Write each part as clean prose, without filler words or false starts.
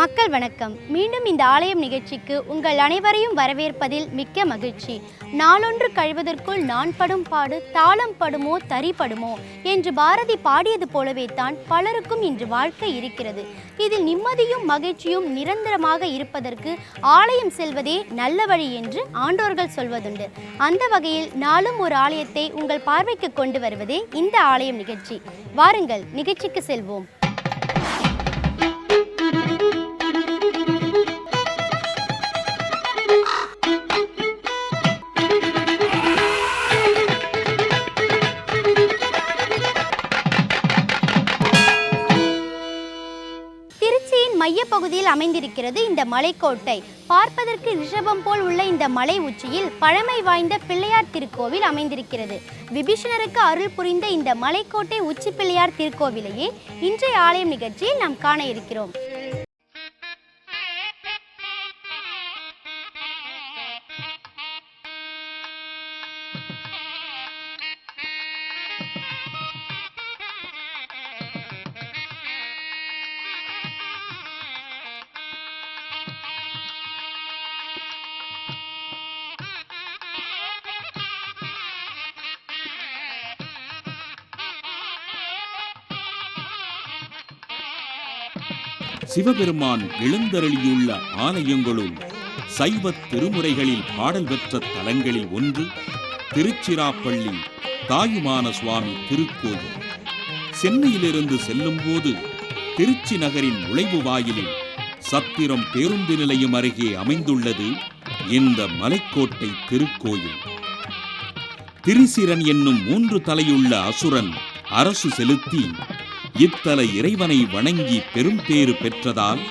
மக்கள் வணக்கம். மீண்டும் இந்த ஆலயம் நிகழ்ச்சிக்கு உங்கள் அனைவரையும் வரவேற்பதில் மிக்க மகிழ்ச்சி. நாளொன்று கழிவதற்குள் நான் படும் பாடு தாளம் படுமோ தரிபடுமோ என்று பாரதி பாடியது போலவே தான் பலருக்கும் இன்று வாழ்க்கை இருக்கிறது. இதில் நிம்மதியும் மகிழ்ச்சியும் நிரந்தரமாக இருப்பதற்கு ஆலயம் செல்வதே நல்ல வழி என்று ஆண்டோர்கள் சொல்வதுண்டு. அந்த வகையில் நாளும் ஒரு ஆலயத்தை உங்கள் பார்வைக்கு கொண்டு வருவதே இந்த ஆலயம் நிகழ்ச்சி. வாருங்கள், நிகழ்ச்சிக்கு செல்வோம். மையப்பகுதியில் அமைந்திருக்கிறது இந்த மலைக்கோட்டை. பார்ப்பதற்கு ரிஷபம் போல் உள்ள இந்த மலை உச்சியில் பழமை வாய்ந்த பிள்ளையார் திருக்கோவில் அமைந்திருக்கிறது. விபீஷணருக்கு அருள் புரிந்த இந்த மலைக்கோட்டை உச்சி பிள்ளையார் திருக்கோவிலையே இன்றைய ஆலயம் நிகழ்ச்சியில் நாம் காண இருக்கிறோம். சிவபெருமான் எழுந்தருளியுள்ள ஆலயங்களுள் சைவ திருமுறைகளில் பாடல் பெற்ற தலங்களில் ஒன்று திருச்சிராப்பள்ளி தாயுமான சுவாமி திருக்கோயில். சென்னையிலிருந்து செல்லும் போது திருச்சி நகரின் நுழைவு வாயிலில் சத்திரம் பேருந்து நிலையம் அருகே அமைந்துள்ளது இந்த மலைக்கோட்டை திருக்கோயில். திரிசிரன் என்னும் 3 தலையுள்ள அசுரன் அரசு செலுத்தி இத்தல இறைவனை வணங்கி பெரும் பேறு பெற்றதால்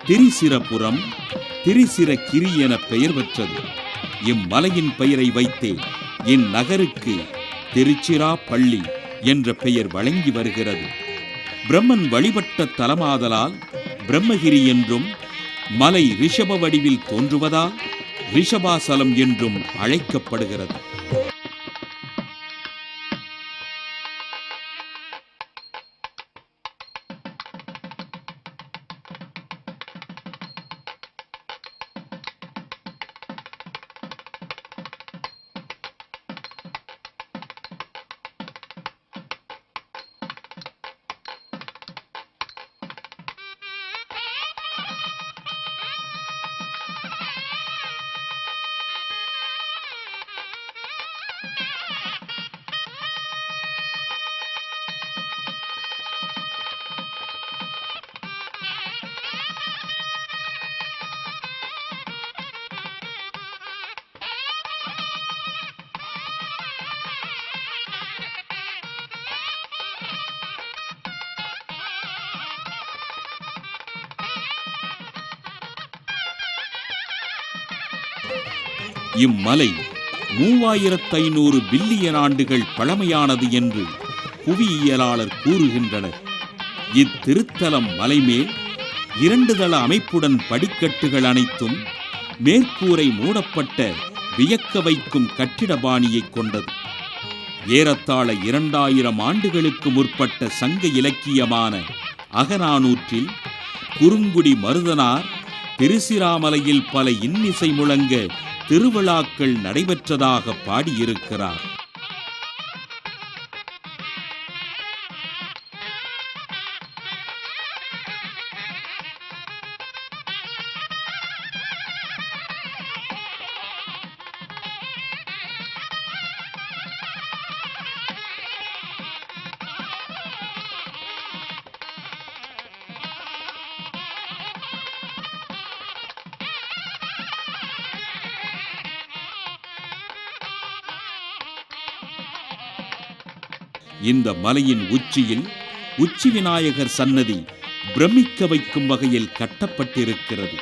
திரிசிரபுரம் திரிசிரகிரி என பெயர் பெற்றது. இம்மலையின் பெயரை வைத்தே இந்நகருக்கு திருச்சிராப்பள்ளி என்ற பெயர் வழங்கி வருகிறது. பிரம்மன் வழிபட்ட தலமாதலால் பிரம்மகிரி என்றும், மலை ரிஷப வடிவில் தோன்றுவதால் ரிஷபாசலம் என்றும் அழைக்கப்படுகிறது. இம்மலை 3500 பில்லியன் ஆண்டுகள் பழமையானது என்று புவியியலாளர் கூறுகின்றனர். இத்திருத்தலம் மலைமேல் 2 தள அமைப்புடன் படிக்கட்டுகள் அனைத்தும் மேற்கூரை மூடப்பட்ட வியக்க வைக்கும் கட்டிட பாணியை கொண்டது. ஏறத்தாழ 2000 ஆண்டுகளுக்கு முற்பட்ட சங்க இலக்கியமான அகநானூற்றில் குறுங்குடி மருதனார் திருச்சிராமலையில் பல இன்னிசை முழங்க திருவிழாக்கள் நடைபெற்றதாக பாடியிருக்கிறார். இந்த மலையின் உச்சியில் உச்சி விநாயகர் சன்னதி பிரமிக்க வைக்கும் வகையில் கட்டப்பட்டிருக்கிறது.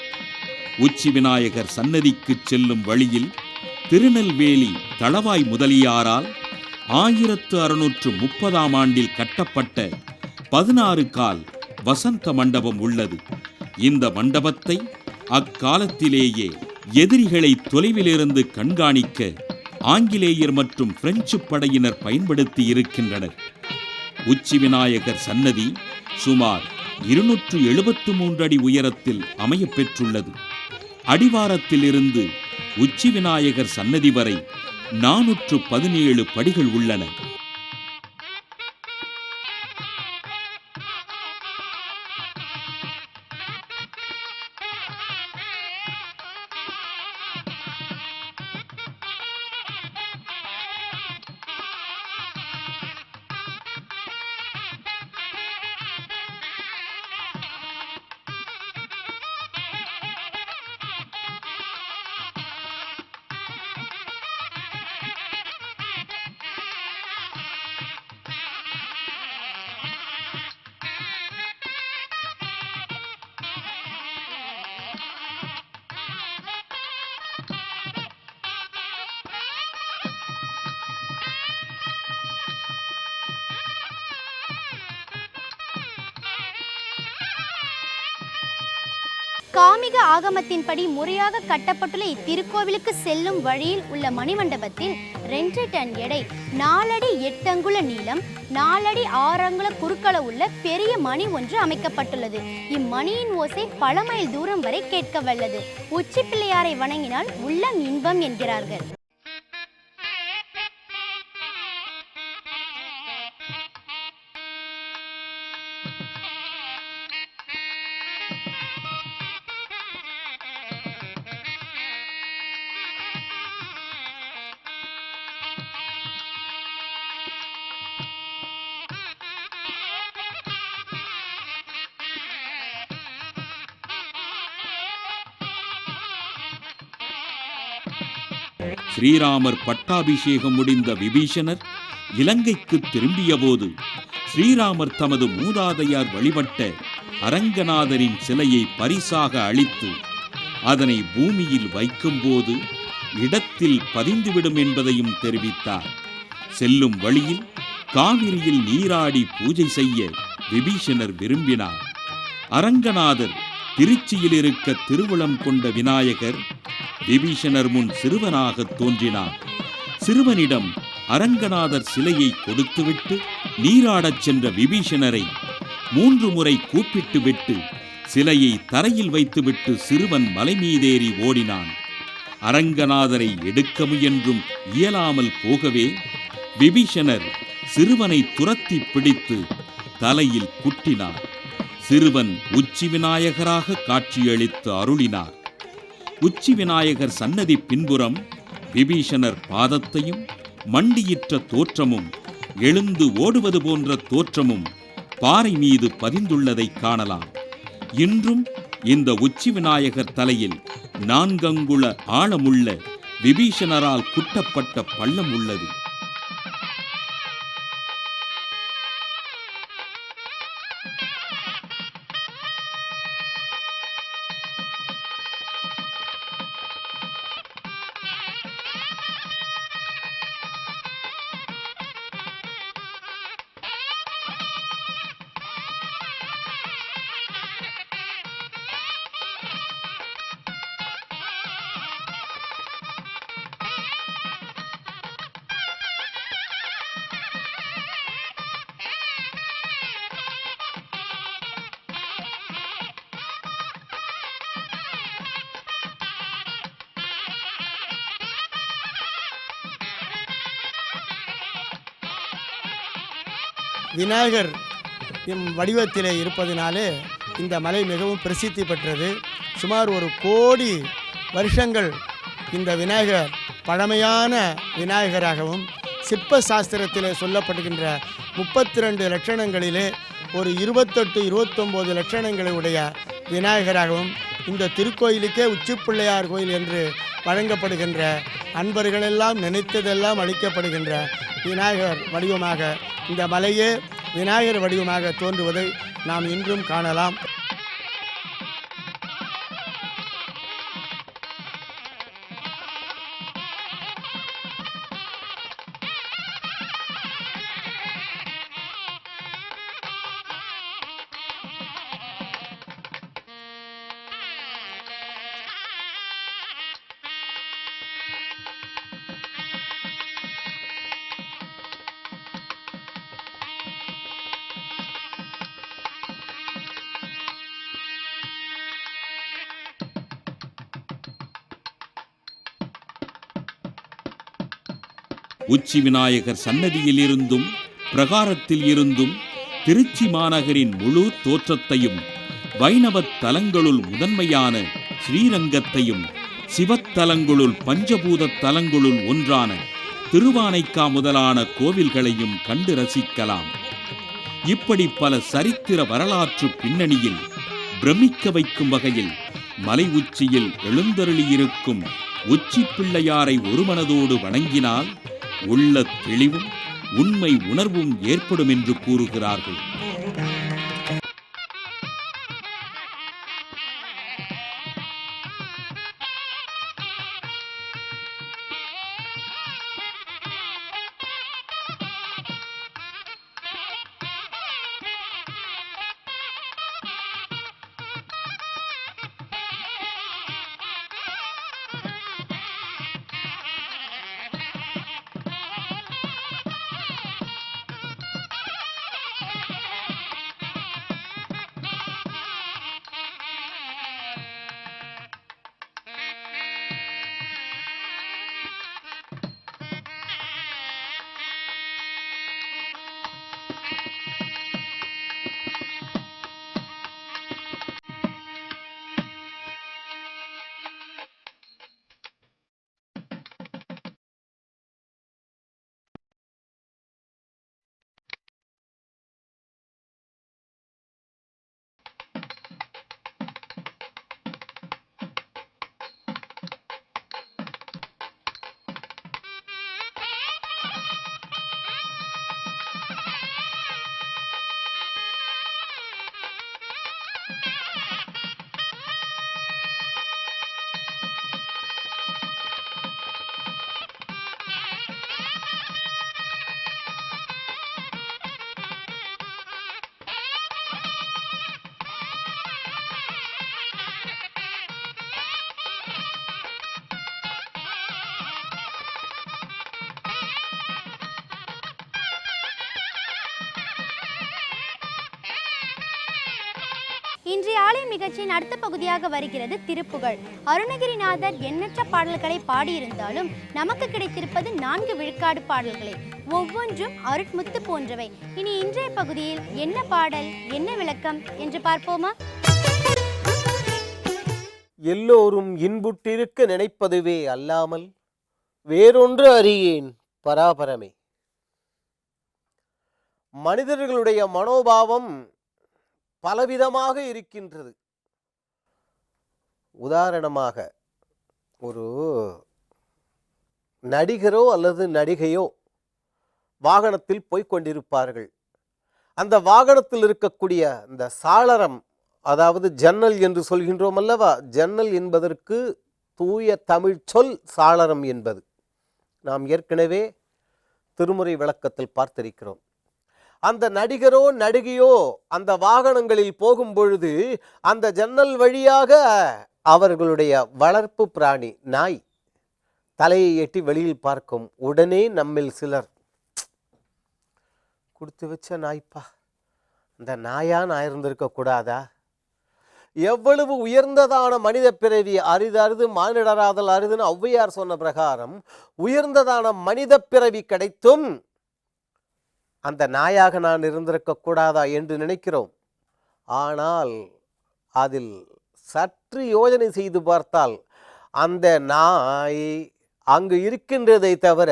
உச்சி விநாயகர் சன்னதிக்கு செல்லும் வழியில் திருநெல்வேலி தளவாய் முதலியாரால் 1630ஆம் ஆண்டில் கட்டப்பட்ட 16 கால் வசந்த மண்டபம் உள்ளது. இந்த மண்டபத்தை அக்காலத்திலேயே எதிரிகளை தொலைவிலிருந்து கண்காணிக்க ஆங்கிலேயர் மற்றும் பிரெஞ்சு படையினர் பயன்படுத்தி இருக்கின்றனர். உச்சி விநாயகர் சன்னதி சுமார் 273 அடி உயரத்தில் அமையப் பெற்றுள்ளது. அடிவாரத்திலிருந்து உச்சி விநாயகர் சன்னதி வரை 417 படிகள் உள்ளன. காமிக ஆகமத்தின்படி முறையாக கட்டப்பட்டுள்ள இத்திருக்கோவிலுக்கு செல்லும் வழியில் உள்ள மணிமண்டபத்தில் 2 டன் எடை, 4 அடி 8 அங்குல நீளம், 4 அடி 6 அங்குல குறுக்கள உள்ள பெரிய மணி ஒன்று அமைக்கப்பட்டுள்ளது. இம்மணியின் ஓசை பல மைல் தூரம் வரை கேட்க வல்லது. உச்சி பிள்ளையாரை வணங்கினால் உள்ளம் இன்பம் என்கிறார்கள். ஸ்ரீராமர் பட்டாபிஷேகம் முடிந்த விபீஷணர் இலங்கைக்கு திரும்பியபோது ஸ்ரீராமர் தமது மூதாதையார் வழிபட்ட அரங்கநாதரின் சிலையை பரிசாக அளித்து அதனை பூமியில் வைக்கும்போது இடத்தில் பதிந்துவிடும் என்பதையும் தெரிவித்தார். செல்லும் வழியில் காவிரியில் நீராடி பூஜை செய்ய விபீஷணர் விரும்பினார். அரங்கநாதர் திருச்சியில் இருக்க திருவுளம் கொண்ட விநாயகர் விபீஷணர் முன் சிறுவனாக தோன்றினார். சிறுவனிடம் அரங்கநாதர் சிலையை கொடுத்துவிட்டு நீராடச் சென்ற விபீஷணரை 3 முறை கூப்பிட்டுவிட்டு சிலையை தரையில் வைத்துவிட்டு சிறுவன் மலை மீதேறி ஓடினான். அரங்கநாதரை எடுக்க முயன்றும் இயலாமல் போகவே விபீஷணர் சிறுவனை துரத்தி பிடித்து தலையில் குட்டினார். சிறுவன் உச்சி விநாயகராக காட்சியளித்து அருளினார். உச்சி விநாயகர் சன்னதி பின்புறம் விபீஷணர் பாதத்தையும் மண்டியிற்ற தோற்றமும் எழுந்து ஓடுவது போன்ற தோற்றமும் பாறை மீது பதிந்துள்ளதை காணலாம். இன்றும் இந்த உச்சி விநாயகர் தலையில் 4 அங்குல ஆழமுள்ள விபீஷணரால் குட்டப்பட்ட பள்ளம் உள்ளது. விநாயகர் வடிவத்திலே இருப்பதினாலே இந்த மலை மிகவும் பிரசித்தி பெற்றது. சுமார் 1 கோடி வருஷங்கள் இந்த விநாயகர் பழமையான விநாயகராகவும் சிற்ப சாஸ்திரத்திலே சொல்லப்படுகின்ற 32 லட்சணங்களிலே ஒரு 28-29 லட்சணங்களை உடைய விநாயகராகவும் இந்த திருக்கோயிலுக்கே உச்சிப்பிள்ளையார் கோயில் என்று வழங்கப்படுகின்ற அன்பர்களெல்லாம் நினைத்ததெல்லாம் அளிக்கப்படுகின்ற விநாயகர் வடிவமாக இந்த மலையே விநாயகர் வடிவமாக தோன்றுவதை நாம் இன்றும் காணலாம். உச்சி விநாயகர் சன்னதியில் இருந்தும் பிரகாரத்தில் இருந்தும் திருச்சி மாநகரின் முழு தோற்றத்தையும், வைணவத் தலங்களுள் முதன்மையான ஸ்ரீரங்கத்தையும், சிவத்தலங்களுள் பஞ்சபூத தலங்களுள் ஒன்றான திருவானைக்கா முதலான கோவில்களையும் கண்டு ரசிக்கலாம். இப்படி பல சரித்திர வரலாற்று பின்னணியில் பிரமிக்க வைக்கும் வகையில் மலை உச்சியில் எழுந்தருளியிருக்கும் உச்சி பிள்ளையாரை ஒருமனதோடு வணங்கினால் உள்ள தெளிவும் உண்மை உணர்வும் ஏற்படும் என்று கூறுகிறார்கள். இன்றைய ஆலயம் நிகழ்ச்சியின் அடுத்த பகுதியாக வருகிறது திருப்புகழ். அருணகிரிநாதர் எண்ணற்ற பாடல்களை பாடியிருந்தாலும் நமக்கு கிடைத்திருப்பது 4 விழுக்காடு பாடல்களே. ஒவ்வொன்றும் அருட்முத்து போன்றவை. இனி இன்றைய பகுதியில் என்ன பாடல், என்ன விளக்கம் என்று பார்ப்போமா? எல்லோரும் இன்புற்றிருக்க நினைப்பதுவே அல்லாமல் வேறொன்று அறியேன் பராபரமே. மனிதர்களுடைய மனோபாவம் பலவிதமாக இருக்கின்றது. உதாரணமாக ஒரு நடிகரோ அல்லது நடிகையோ வாகனத்தில் போய்கொண்டிருப்பார்கள். அந்த வாகனத்தில் இருக்கக்கூடிய இந்த சாளரம், அதாவது ஜன்னல் என்று சொல்கின்றோம் அல்லவா, ஜன்னல் என்பதற்கு தூய தமிழ் சொல் சாளரம் என்பது. நாம் ஏற்கனவே திருமுறை விளக்கத்தில் பார்த்திருக்கிறோம். அந்த நடிகரோ நடிகையோ அந்த வாகனங்களில் போகும் பொழுது அந்த ஜன்னல் வழியாக அவர்களுடைய வளர்ப்பு பிராணி நாய் தலையை எட்டி வெளியில் பார்க்கும். உடனே நம்மில் சிலர், கொடுத்து வச்ச நாய்ப்பா, இந்த நாயா நான் இருந்திருக்க கூடாதா? எவ்வளவு உயர்ந்ததான மனித பிறவி, அரிது மானிடராதல் அரிதுன்னு ஔவையார் சொன்ன பிரகாரம் உயர்ந்ததான மனித பிறவி கிடைத்தும் அந்த நாயாக நான் இருந்திருக்க கூடாதா என்று நினைக்கிறோம். ஆனால் அதில் சற்று யோசனை செய்து பார்த்தால் அந்த நாய் அங்கு இருக்கின்றதை தவிர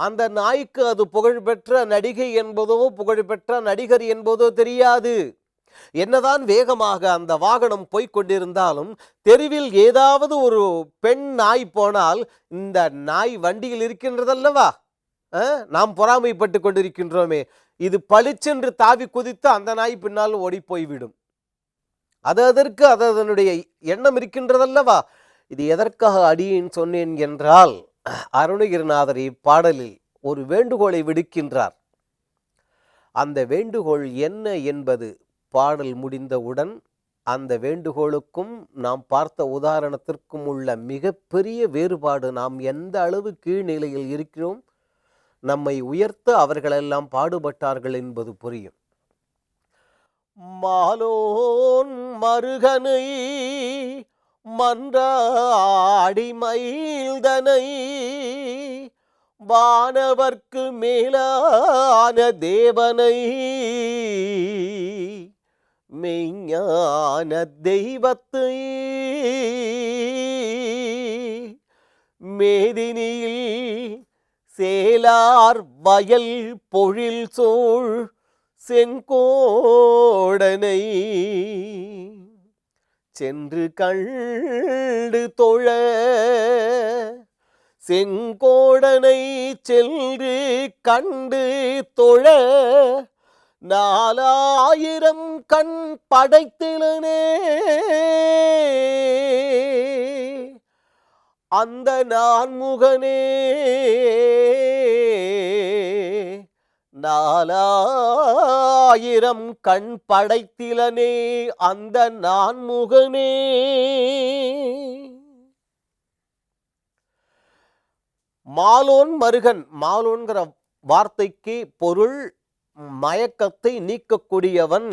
அந்த நாய்க்கு அது புகழ்பெற்ற நடிகை என்பதோ புகழ்பெற்ற நடிகர் என்பதோ தெரியாது. என்னதான் வேகமாக அந்த வாகனம் போய்கொண்டிருந்தாலும் தெருவில் ஏதாவது ஒரு பெண் நாய் போனால் இந்த நாய் வண்டியில் இருக்கின்றதல்லவா, நாம் பொறாமைப்பட்டு கொண்டிருக்கின்றோமே, இது பளிச்சென்று தாவி குதித்து அந்த நாய் பின்னால் ஓடி போய்விடும். அதற்கு அதனுடைய எண்ணம் இருக்கின்றதல்லவா. இது எதற்காக அடியேன் சொன்னேன் என்றால், அருணகிரிநாதர் இப்பாடலில் ஒரு வேண்டுகோளை விடுக்கின்றார். அந்த வேண்டுகோள் என்ன என்பது பாடல் முடிந்தவுடன் அந்த வேண்டுகோளுக்கும் நாம் பார்த்த உதாரணத்திற்கும் உள்ள மிகப்பெரிய வேறுபாடு, நாம் எந்த அளவு கீழ்நிலையில் இருக்கிறோம், நம்மை உயர்த்த அவர்களெல்லாம் பாடுபட்டார்கள் என்பது புரியும். மாலோன் மருகனை மன்றாடி மயில்தனை வானவர்க்கு மேலான தேவனை, மெய்ஞான தெய்வத்தை, மேதினியில் சேலார் வயல் பொழில் சோழ் செங்கோடனை சென்று கண்டு தொழ, செங்கோடனை சென்று கண்டு தொழ, 4000 கண் படைத்திலனே அந்த நான்முகனே, 4000 கண் படைத்திலனே அந்த நான்முகனே. மாலோன் மருகன், மாலோன்கிற வார்த்தைக்கு பொருள் மயக்கத்தை நீக்கக்கூடியவன்,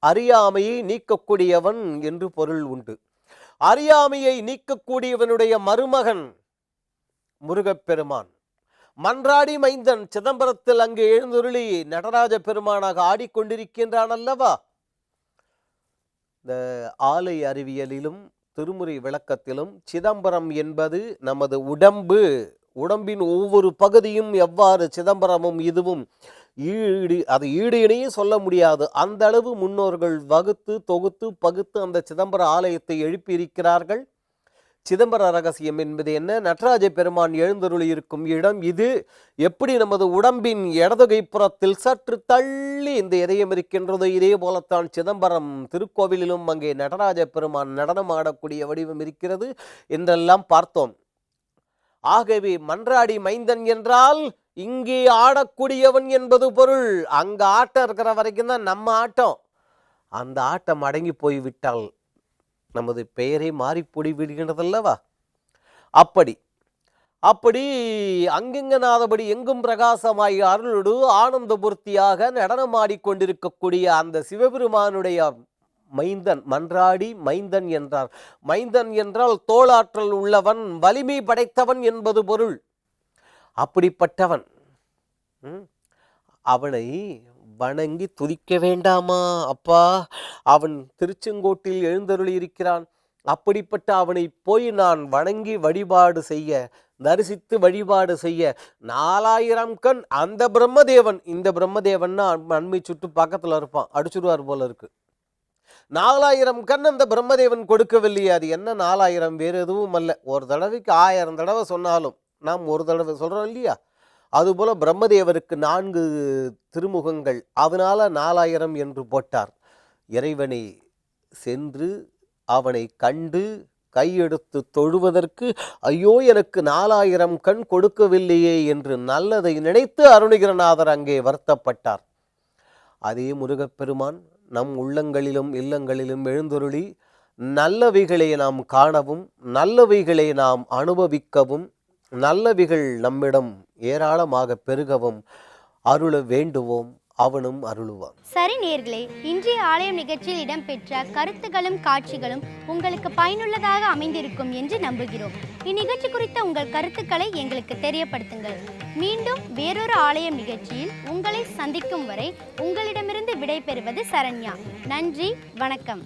அறியாமையை நீக்கக்கூடியவன் என்று பொருள் உண்டு. அறியாமையை நீக்கக்கூடியவனுடைய மருமகன் முருகப்பெருமான். மன்றாடி மைந்தன் சிதம்பரத்தில் அங்கு எழுந்தருளி நடராஜ பெருமானாக ஆடிக்கொண்டிருக்கின்றான் அல்லவா. இந்த ஆலை அறிவியலிலும் திருமுறை விளக்கத்திலும் சிதம்பரம் என்பது நமது உடம்பு, உடம்பின் ஒவ்வொரு பகுதியும் எவ்வாறு சிதம்பரமும் இதுவும் அது ஈடு இணையே சொல்ல முடியாது. அந்த அளவு முன்னோர்கள் வகுத்து தொகுத்து பகுத்து அந்த சிதம்பர ஆலயத்தை எழுப்பியிருக்கிறார்கள். சிதம்பர ரகசியம் என்பது என்ன? நடராஜ பெருமான் எழுந்தருளி இருக்கும் இடம் இது. எப்படி நமது உடம்பின் இடதுகை புறத்தில் சற்று தள்ளி இந்த இதயம் இருக்கின்றதோ, இதே போலத்தான் சிதம்பரம் திருக்கோவிலிலும் அங்கே நடராஜ பெருமான் நடனம் ஆடக்கூடிய வடிவம் இருக்கிறது என்றெல்லாம் பார்த்தோம். ஆகவே மன்றாடி மைந்தன் என்றால் இங்கே ஆடக்கூடியவன் என்பது பொருள். அங்க ஆட்டம் இருக்கிற வரைக்கும் தான் நம்ம ஆட்டம். அந்த ஆட்டம் அடங்கி போய்விட்டால் நமது பெயரை மாறி விடுகின்றதல்லவா. அப்படி அங்கெங்கனாதபடி எங்கும் பிரகாசமாய் அருளோடு ஆனந்தபூர்த்தியாக நடனமாடிக்கொண்டிருக்கக்கூடிய அந்த சிவபெருமானுடைய மைந்தன், மன்றாடி மைந்தன் என்றார். மைந்தன் என்றால் தோளாற்றல் உள்ளவன், வலிமை படைத்தவன் என்பது பொருள். அப்படிப்பட்டவன் அவனை வணங்கி துதிக்க வேண்டாமா அப்பா? அவன் திருச்செங்கோட்டில் எழுந்தருளி இருக்கிறான். அப்படிப்பட்ட அவனை போய் நான் வணங்கி வழிபாடு செய்ய, தரிசித்து வழிபாடு செய்ய 4000 கண் அந்த பிரம்மதேவன், இந்த பிரம்மதேவன்னா அண்மை சுட்டு பக்கத்தில் இருப்பான், அடிச்சுடுவார் போல இருக்கு. 4000 கண் அந்த பிரம்மதேவன் கொடுக்கவில்லையே. அது என்ன 4000? வேறு எதுவும் அல்ல. ஒரு தடவைக்கு 1000 தடவை சொன்னாலும் நாம் ஒரு தடவை சொல்கிறோம் இல்லையா, அதுபோல பிரம்மதேவருக்கு 4 திருமுகங்கள், அதனால 4000 என்று போட்டார். இறைவனை சென்று அவனை கண்டு கையெடுத்து தொழுவதற்கு ஐயோ எனக்கு 4000 கண் கொடுக்கவில்லையே என்று நல்லதை நினைத்து அருணகிரிநாதர் அங்கே வருத்தப்பட்டார். அதே முருகப்பெருமான் நம் உள்ளங்களிலும் இல்லங்களிலும் எழுந்தருளி நல்லவைகளை நாம் காணவும், நல்லவைகளை நாம் அனுபவிக்கவும், நல்லவைகள் நம்மிடம் ஏராளமாக பெருகவும் அருள வேண்டுவோம். அவனும் அருளுவான். சரி நேயர்களே, இன்றைய ஆலயம் நிகழ்ச்சியில் இடம்பெற்ற கருத்துகளும் காட்சிகளும் உங்களுக்கு பயனுள்ளதாக அமைந்திருக்கும் என்று நம்புகிறோம். இந்நிகழ்ச்சி குறித்த உங்கள் கருத்துக்களை எங்களுக்கு தெரியப்படுத்துங்கள். மீண்டும் வேறொரு ஆலயம் நிகழ்ச்சியில் உங்களை சந்திக்கும் வரை உங்களிடமிருந்து விடைபெறுவது சரண்யா. நன்றி, வணக்கம்.